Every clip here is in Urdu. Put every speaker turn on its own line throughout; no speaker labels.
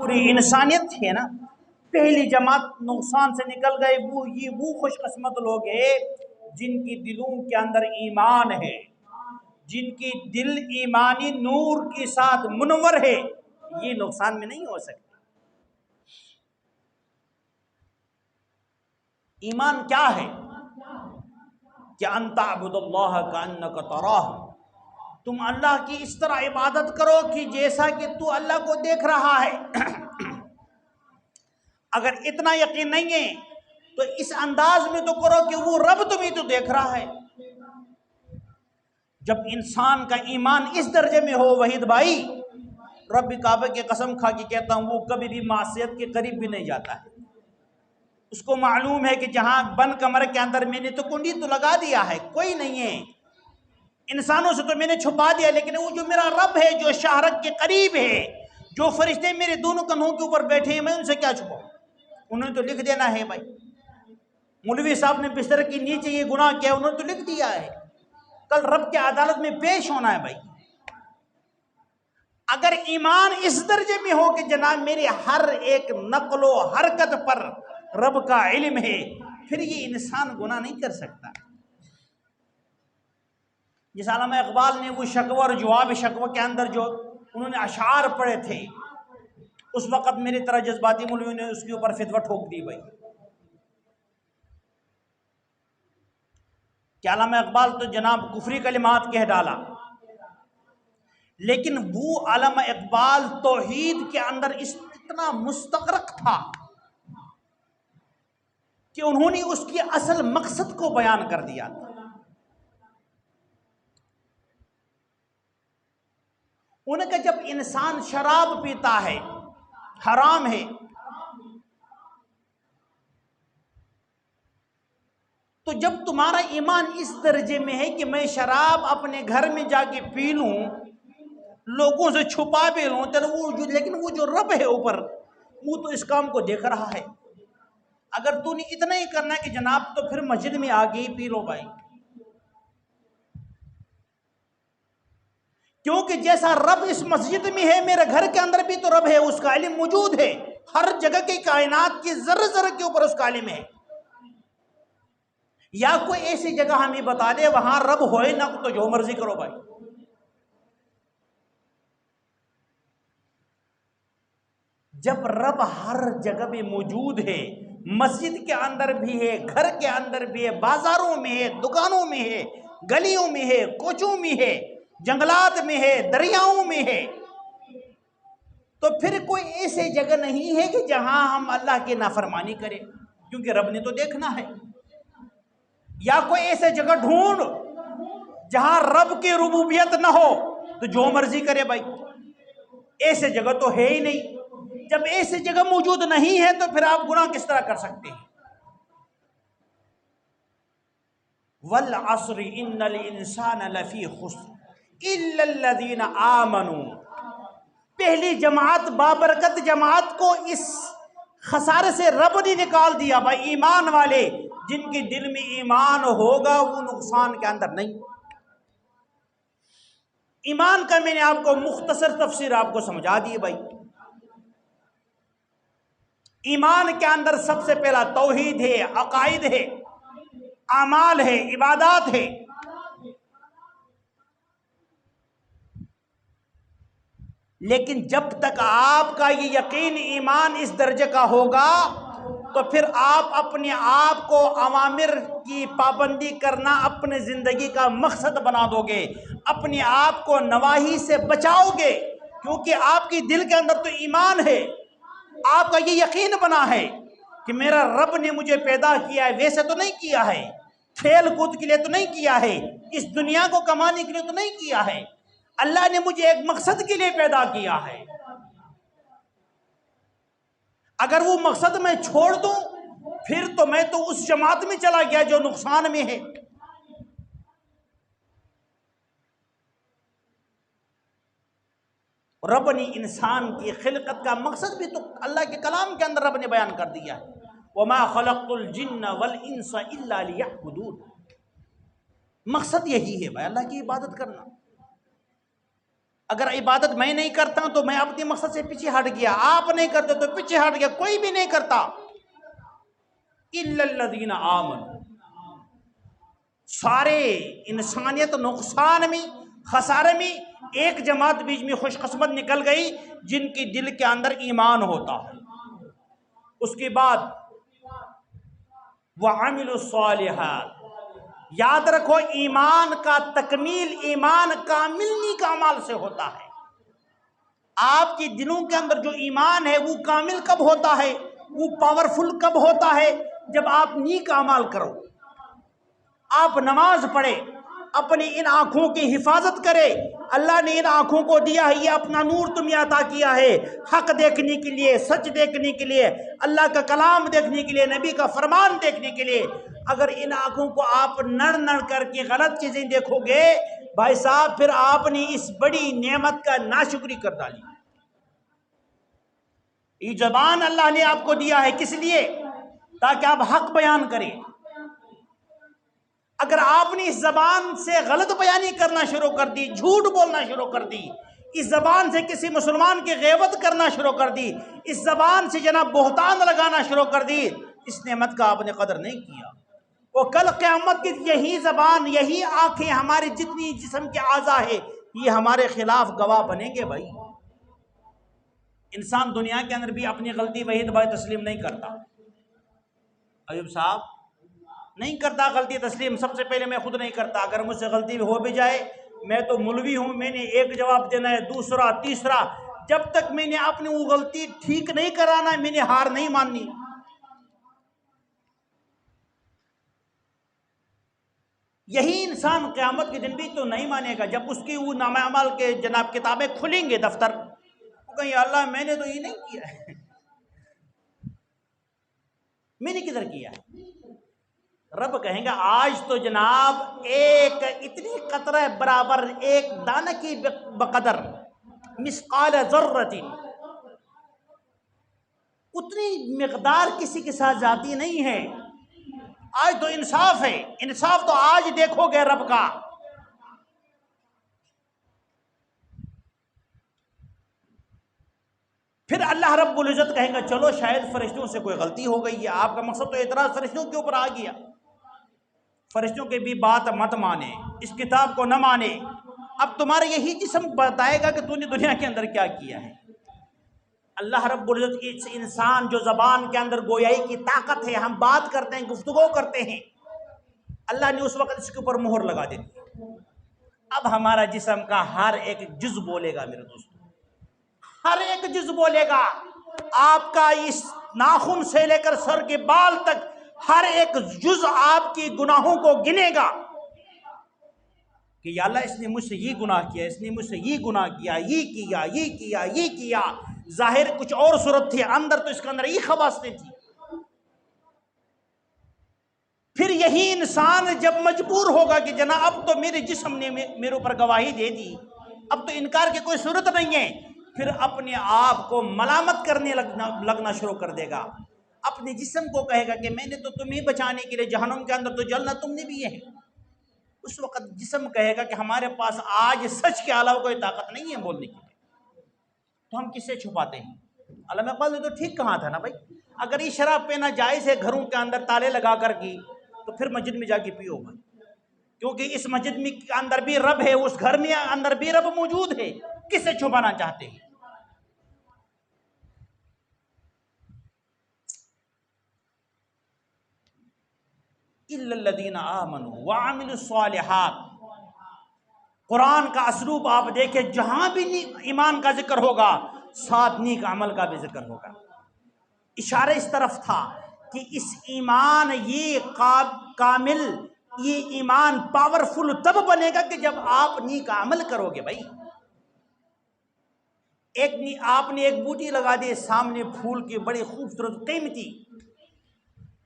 پوری انسانیت ہے نا، پہلی جماعت نقصان سے نکل گئے وہ خوش قسمت لوگ ہیں جن کی دلوں کے اندر ایمان ہے، جن کی دل ایمانی نور کے ساتھ منور ہے، یہ نقصان میں نہیں ہو سکتے۔ ایمان کیا ہے؟ کہ ان تعبد اللہ کانک تراہ، تم اللہ کی اس طرح عبادت کرو کہ جیسا کہ تو اللہ کو دیکھ رہا ہے۔ اگر اتنا یقین نہیں ہے تو اس انداز میں تو کرو کہ وہ رب تمہیں تو دیکھ رہا ہے۔ جب انسان کا ایمان اس درجے میں ہو وحید بھائی، رب کعبہ کی قسم کھا کے کہتا ہوں وہ کبھی بھی معصیت کے قریب بھی نہیں جاتا ہے۔ اس کو معلوم ہے کہ جہاں بند کمرے کے اندر میں نے تو کنڈی تو لگا دیا ہے، کوئی نہیں ہے، انسانوں سے تو میں نے چھپا دیا، لیکن وہ جو میرا رب ہے جو شہرک کے قریب ہے، جو فرشتے میرے دونوں کندھوں کے اوپر بیٹھے ہیں، میں ان سے کیا چھپاؤں؟ انہوں نے تو لکھ دینا ہے بھائی۔ مولوی صاحب نے بستر کے نیچے یہ گناہ کیا، انہوں نے تو لکھ دیا ہے، کل رب کے عدالت میں پیش ہونا ہے بھائی۔ اگر ایمان اس درجے میں ہو کہ جناب میرے ہر ایک نقل و حرکت پر رب کا علم ہے، پھر یہ انسان گناہ نہیں کر سکتا۔ جس علامہ اقبال نے وہ شکوہ اور جواب شکوہ کے اندر جو انہوں نے اشعار پڑھے تھے، اس وقت میری طرح جذباتی مولویوں نے اس کے اوپر فتویٰ ٹھوک دی بھائی کہ علامہ اقبال تو جناب کفری کلمات کہہ ڈالا، لیکن وہ علامہ اقبال توحید کے اندر اتنا مستغرق تھا کہ انہوں نے اس کی اصل مقصد کو بیان کر دیا تھا۔ انہوں نے کہا جب انسان شراب پیتا ہے حرام ہے، تو جب تمہارا ایمان اس درجے میں ہے کہ میں شراب اپنے گھر میں جا کے پی لوں، لوگوں سے چھپا بھی لوں، لیکن وہ جو رب ہے اوپر وہ تو اس کام کو دیکھ رہا ہے۔ اگر تو نے اتنا ہی کرنا ہے کہ جناب تو پھر مسجد میں آگے ہی پی لو بھائی، کیونکہ جیسا رب اس مسجد میں ہے میرے گھر کے اندر بھی تو رب ہے، اس کا علم موجود ہے، ہر جگہ کی کائنات کی ذرہ ذرہ کے اوپر اس کا علم ہے۔ یا کوئی ایسی جگہ ہمیں بتا دے وہاں رب ہوئے نہ تو جو مرضی کرو بھائی۔ جب رب ہر جگہ میں موجود ہے، مسجد کے اندر بھی ہے، گھر کے اندر بھی ہے، بازاروں میں ہے، دکانوں میں ہے، گلیوں میں ہے، کوچوں میں ہے، جنگلات میں ہے، دریاؤں میں ہے، تو پھر کوئی ایسی جگہ نہیں ہے کہ جہاں ہم اللہ کی نافرمانی کریں، کیونکہ رب نے تو دیکھنا ہے۔ یا کوئی ایسے جگہ ڈھونڈ جہاں رب کی ربوبیت نہ ہو تو جو مرضی کرے بھائی، ایسے جگہ تو ہے ہی نہیں۔ جب ایسی جگہ موجود نہیں ہے تو پھر آپ گناہ کس طرح کر سکتے ہیں؟ وَالْعَصْرِ إِنَّ الْإِنسَانَ لَفِي خُسْرٍ إِلَّا الَّذِينَ آمَنُوا، پہلی جماعت بابرکت جماعت کو اس خسارے سے رب نے نکال دیا بھائی، ایمان والے جن کے دل میں ایمان ہوگا وہ نقصان کے اندر نہیں۔ ایمان کا میں نے آپ کو مختصر تفسیر آپ کو سمجھا دی بھائی۔ ایمان کے اندر سب سے پہلا توحید ہے، عقائد ہے، اعمال ہے، عبادات ہے۔ لیکن جب تک آپ کا یہ یقین ایمان اس درجے کا ہوگا تو پھر آپ اپنے آپ کو اوامر کی پابندی کرنا اپنے زندگی کا مقصد بنا دو گے، اپنے آپ کو نواہی سے بچاؤ گے، کیونکہ آپ کی دل کے اندر تو ایمان ہے، آپ کا یہ یقین بنا ہے کہ میرا رب نے مجھے پیدا کیا ہے، ویسے تو نہیں کیا ہے، کھیل کود کے لیے تو نہیں کیا ہے، اس دنیا کو کمانے کے لیے تو نہیں کیا ہے، اللہ نے مجھے ایک مقصد کے لیے پیدا کیا ہے۔ اگر وہ مقصد میں چھوڑ دوں پھر تو میں تو اس جماعت میں چلا گیا جو نقصان میں ہے۔ رب نے انسان کی خلقت کا مقصد بھی تو اللہ کے کلام کے اندر رب نے بیان کر دیا ہے، وَمَا خَلَقْتُ الْجِنَّ وَالْإِنسَ إِلَّا لِيَعْبُدُونَ، مقصد یہی ہے بھائی، اللہ کی عبادت کرنا۔ اگر عبادت میں نہیں کرتا تو میں اپنے مقصد سے پیچھے ہٹ گیا، آپ نہیں کرتے تو پیچھے ہٹ گیا، کوئی بھی نہیں کرتا۔ الا الذین آمنوا، سارے انسانیت نقصان میں، خسارے میں، ایک جماعت بیچ میں خوش قسمت نکل گئی جن کی دل کے اندر ایمان ہوتا ہے۔ اس کے بعد وَعَمِلُوا الصَّالِحَاتِ، یاد رکھو ایمان کا تکمیل، ایمان کامل نیک اعمال سے ہوتا ہے۔ آپ کے دلوں کے اندر جو ایمان ہے وہ کامل کب ہوتا ہے، وہ پاورفل کب ہوتا ہے؟ جب آپ نیک اعمال کرو، آپ نماز پڑھے، اپنی ان آنکھوں کی حفاظت کرے۔ اللہ نے ان آنکھوں کو دیا ہے، یہ اپنا نور تمہیں عطا کیا ہے حق دیکھنے کے لیے، سچ دیکھنے کے لیے، اللہ کا کلام دیکھنے کے لیے، نبی کا فرمان دیکھنے کے لیے۔ اگر ان آنکھوں کو آپ نڑ نڑ کر کے غلط چیزیں دیکھو گے بھائی صاحب، پھر آپ نے اس بڑی نعمت کا ناشکری کر ڈالی۔ یہ زبان اللہ نے آپ کو دیا ہے کس لیے؟ تاکہ آپ حق بیان کریں۔ اگر آپ نے اس زبان سے غلط بیانی کرنا شروع کر دی، جھوٹ بولنا شروع کر دی، اس زبان سے کسی مسلمان کی غیبت کرنا شروع کر دی، اس زبان سے جناب بہتان لگانا شروع کر دی، اس نعمت کا آپ نے قدر نہیں کیا۔ وہ کل قیامت کی یہی زبان، یہی آنکھیں، ہماری جتنی جسم کے اعضاء ہے، یہ ہمارے خلاف گواہ بنیں گے بھائی۔ انسان دنیا کے اندر بھی اپنی غلطی وحید بھائی تسلیم نہیں کرتا۔ ایوب صاحب نہیں کرتا غلطی تسلیم، سب سے پہلے میں خود نہیں کرتا۔ اگر مجھ سے غلطی ہو بھی جائے، میں تو مولوی ہوں، میں نے ایک جواب دینا ہے، دوسرا، تیسرا، جب تک میں نے اپنی وہ غلطی ٹھیک نہیں کرانا، میں نے ہار نہیں ماننی۔ یہی انسان قیامت کے دن بھی تو نہیں مانے گا جب اس کی وہ نامہ اعمال کے جناب کتابیں کھلیں گے، دفتر، وہ کہیں یا اللہ میں نے تو یہ نہیں کیا ہے، میں نے کدھر کیا ہے؟ رب کہیں گا آج تو جناب ایک اتنی قطرہ برابر، ایک دانہ کی بقدر، مثقال ذرۃ، اتنی مقدار کسی کے ساتھ جاتی نہیں ہے۔ آج تو انصاف ہے، انصاف تو آج دیکھو گے رب کا۔ پھر اللہ رب العزت کہیں گا چلو شاید فرشتوں سے کوئی غلطی ہو گئی ہے، آپ کا مقصد تو اعتراض فرشتوں کے اوپر آ گیا، فرشتوں کے بھی بات مت مانے، اس کتاب کو نہ مانے۔ اب تمہارا یہی جسم بتائے گا کہ تو نے دنیا کے اندر کیا کیا ہے۔ اللہ رب العزت کی انسان جو زبان کے اندر گویائی کی طاقت ہے، ہم بات کرتے ہیں، گفتگو کرتے ہیں، اللہ نے اس وقت اس کے اوپر مہر لگا دی۔ اب ہمارا جسم کا ہر ایک جز بولے گا میرے دوستو، ہر ایک جز بولے گا۔ آپ کا اس ناخن سے لے کر سر کے بال تک ہر ایک جز آپ کی گناہوں کو گنے گا کہ یا اللہ اس نے مجھ سے یہ گناہ کیا، اس نے مجھ سے یہ گناہ کیا، یہ کیا، یہ کیا، یہ کیا۔ ظاہر کچھ اور صورت تھی، اندر تو اس کے اندر یہ خباثتیں تھی۔ پھر یہی انسان جب مجبور ہوگا کہ جناب اب تو میرے جسم نے میرے اوپر گواہی دے دی، اب تو انکار کی کوئی صورت نہیں ہے، پھر اپنے آپ کو ملامت کرنے لگنا شروع کر دے گا، اپنے جسم کو کہے گا کہ میں نے تو تمہیں بچانے کے لیے جہنم کے اندر تو جلنا تم نے بھی ہے۔ اس وقت جسم کہے گا کہ ہمارے پاس آج سچ کے علاوہ کوئی طاقت نہیں ہے بولنے کی، تو ہم کس سے چھپاتے ہیں؟ علامہ اقبال نے تو ٹھیک کہا تھا نا بھائی، اگر یہ شراب پینا جائز ہے گھروں کے اندر تالے لگا کر کی، تو پھر مسجد میں جا کے پیو بھائی، کیونکہ اس مسجد میں اندر بھی رب ہے، اس گھر میں اندر بھی رب موجود ہے، کس سے چھپانا چاہتے ہیں؟ الا الذین آمنوا وعملوا الصالحات۔ قرآن کا اسلوب آپ دیکھیں، جہاں بھی ایمان کا ذکر ہوگا ساتھ نیک عمل کا بھی ذکر ہوگا۔ اشارہ اس طرف تھا کہ اس ایمان یہ کامل، یہ ایمان پاورفل تب بنے گا کہ جب آپ نیک عمل کرو گے بھائی۔ آپ نے ایک بوٹی لگا دی سامنے پھول کی، بڑی خوبصورت قیمتی،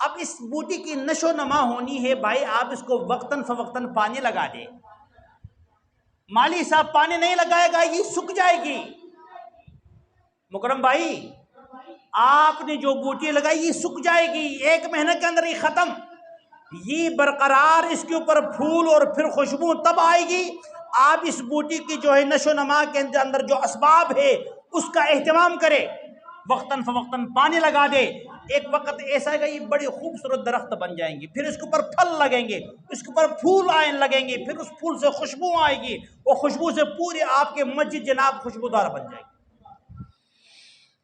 اب اس بوٹی کی نشو نما ہونی ہے بھائی، آپ اس کو وقتاً فوقتاً پانی لگا دیں، مالی صاحب پانی نہیں لگائے گا یہ سوکھ جائے گی۔ مکرم بھائی آپ نے جو بوٹی لگائی یہ سوکھ جائے گی، 1 مہینے کے اندر یہ ختم، یہ برقرار اس کے اوپر پھول اور پھر خوشبو تب آئے گی آپ اس بوٹی کی جو ہے نشو و نما کے اندر جو اسباب ہے اس کا اہتمام کرے، وقتاً فوقتاً پانی لگا دے. ایک وقت ایسا ہے کہ یہ بڑی خوبصورت درخت بن جائیں گی، پھر اس کے اوپر پھل لگیں گے، اس کے اوپر پھول آئیں لگیں گے، پھر اس پھول سے خوشبو آئے گی، وہ خوشبو سے پوری آپ کے مسجد جناب خوشبودار بن جائے گی.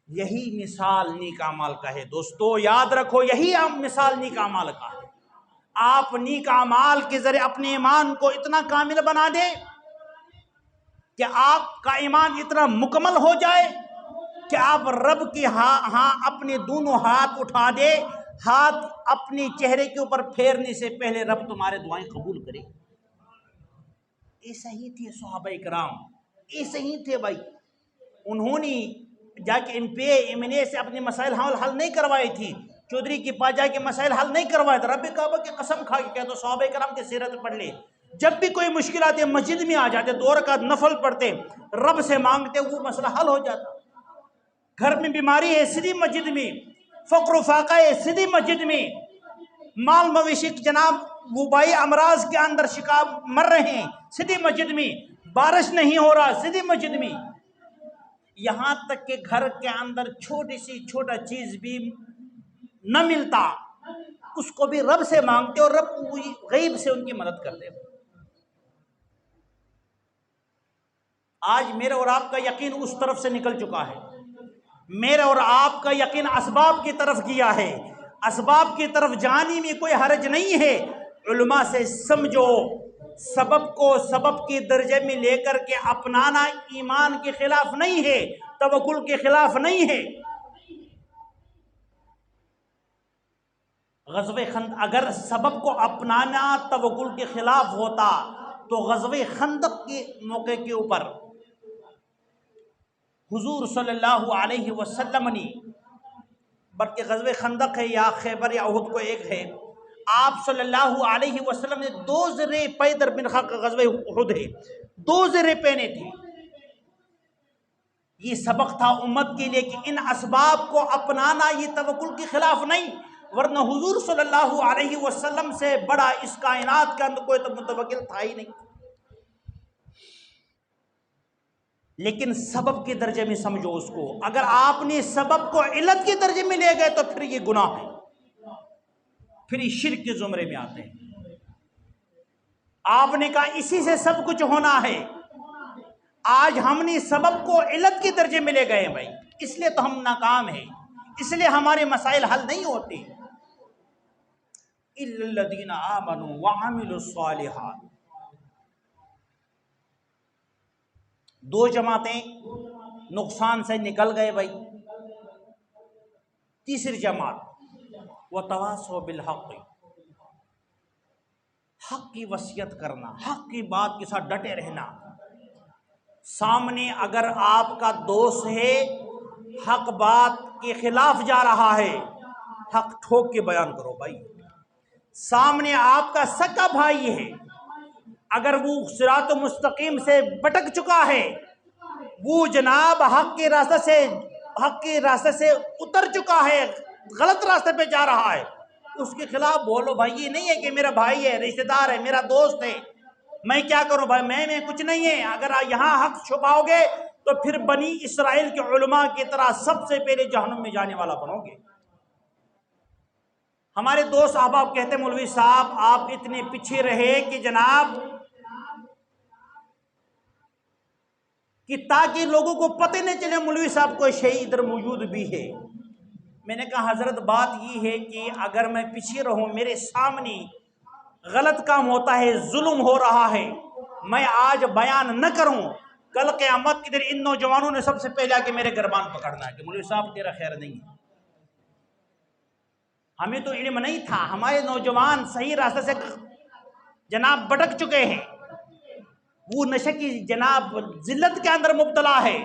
یہی مثال نیک اعمال کا ہے دوستو، یاد رکھو، یہی مثال نیک اعمال کا ہے. آپ نیک اعمال کے ذریعے اپنے ایمان کو اتنا کامل بنا دیں کہ آپ کا ایمان اتنا مکمل ہو جائے کہ آپ رب کی ہاں اپنے دونوں ہاتھ اٹھا دے، ہاتھ اپنی چہرے کے اوپر پھیرنے سے پہلے رب تمہارے دعائیں قبول کرے. ایسا ہی تھے صحابہ کرام، ایسا ہی تھے بھائی. انہوں نے جا کے ایم این اے سے اپنے مسائل حل نہیں کروائی تھی، چودھری کے پاس جا کے مسائل حل نہیں کروائے تھے. رب کعبہ کی قسم کھا کے کہہ دو، صحابہ کرام کی سیرت پڑھ لے، جب بھی کوئی مشکل آتی ہے مسجد میں آ جاتے، 2 رکعت نفل پڑھتے، رب سے مانگتے، وہ مسئلہ حل ہو جاتا. گھر میں بیماری ہے سیدھی مسجد میں، فقر و فاقہ ہے سیدھی مسجد میں، مال مویشی جناب وبائی امراض کے اندر شکار مر رہے ہیں سیدھی مسجد میں، بارش نہیں ہو رہا سیدھی مسجد میں. یہاں تک کہ گھر کے اندر چھوٹی سی چھوٹا چیز بھی نہ ملتا، اس کو بھی رب سے مانگتے اور رب غیب سے ان کی مدد کرتے. آج میرا اور آپ کا یقین اس طرف سے نکل چکا ہے، میرا اور آپ کا یقین اسباب کی طرف گیا ہے. اسباب کی طرف جانے میں کوئی حرج نہیں ہے. علماء سے سمجھو، سبب کو سبب کے درجے میں لے کر کے اپنانا ایمان کے خلاف نہیں ہے، توکل کے خلاف نہیں ہے. غزوہ خندق اگر سبب کو اپنانا توکل کے خلاف ہوتا تو غزوہ خندق کے موقع کے اوپر حضور صلی اللہ علیہ وسلم نے، بلکہ غزوہ خندق ہے یا خیبر یا احد کو ایک ہے، آپ صلی اللہ علیہ وسلم نے 2 زرے پیدر بن خاق، غزوہ احد ہے، 2 زرے پہنے تھے. یہ سبق تھا امت کے لیے کہ ان اسباب کو اپنانا یہ توکل کے خلاف نہیں، ورنہ حضور صلی اللہ علیہ وسلم سے بڑا اس کائنات کے اندر کوئی تو متوکل تھا ہی نہیں. لیکن سبب کے درجے میں سمجھو اس کو. اگر آپ نے سبب کو علت کے درجے میں لے گئے تو پھر یہ گناہ ہے، پھر یہ شرک کے زمرے میں آتے ہیں. آپ نے کہا اسی سے سب کچھ ہونا ہے، آج ہم نے سبب کو علت کے درجے میں لے گئے بھائی، اس لیے تو ہم ناکام ہیں، اس لیے ہمارے مسائل حل نہیں ہوتے. اِلَّا الَّذِينَ آمَنُوا وَعَمِلُوا الصَّالِحَاتِ. 2 جماعتیں نقصان سے نکل گئے بھائی. تیسری جماعت وَتَوَاصَوْا بِالْحَقِّ، حق کی وصیت کرنا، حق کی بات کے ساتھ ڈٹے رہنا. سامنے اگر آپ کا دوست ہے حق بات کے خلاف جا رہا ہے، حق ٹھوک کے بیان کرو بھائی. سامنے آپ کا سگا بھائی ہے، اگر وہ صراط مستقیم سے بھٹک چکا ہے، وہ جناب حق کے راستے سے اتر چکا ہے، غلط راستے پہ جا رہا ہے، اس کے خلاف بولو بھائی. یہ نہیں ہے کہ میرا بھائی ہے، رشتہ دار ہے، میرا دوست ہے، میں کیا کروں بھائی، میں کچھ نہیں ہے. اگر یہاں حق چھپاؤ گے تو پھر بنی اسرائیل کے علماء کی طرح سب سے پہلے جہنم میں جانے والا بنو گے. ہمارے دوست احباب کہتے ہیں مولوی صاحب آپ اتنے پیچھے رہے کہ جناب کہ تاکہ لوگوں کو پتہ نہیں چلے مولوی صاحب کوئی شیء ادھر موجود بھی ہے. میں نے کہا حضرت بات یہ ہے کہ اگر میں پیچھے رہوں، میرے سامنے غلط کام ہوتا ہے، ظلم ہو رہا ہے، میں آج بیان نہ کروں، کل قیامت کے دن ان نوجوانوں نے سب سے پہلے آ کے میرے گربان پکڑنا ہے کہ مولوی صاحب تیرا خیر نہیں ہے. ہمیں تو علم نہیں تھا، ہمارے نوجوان صحیح راستے سے جناب بھٹک چکے ہیں، وہ نشے کی جناب ذلت کے اندر مبتلا ہے.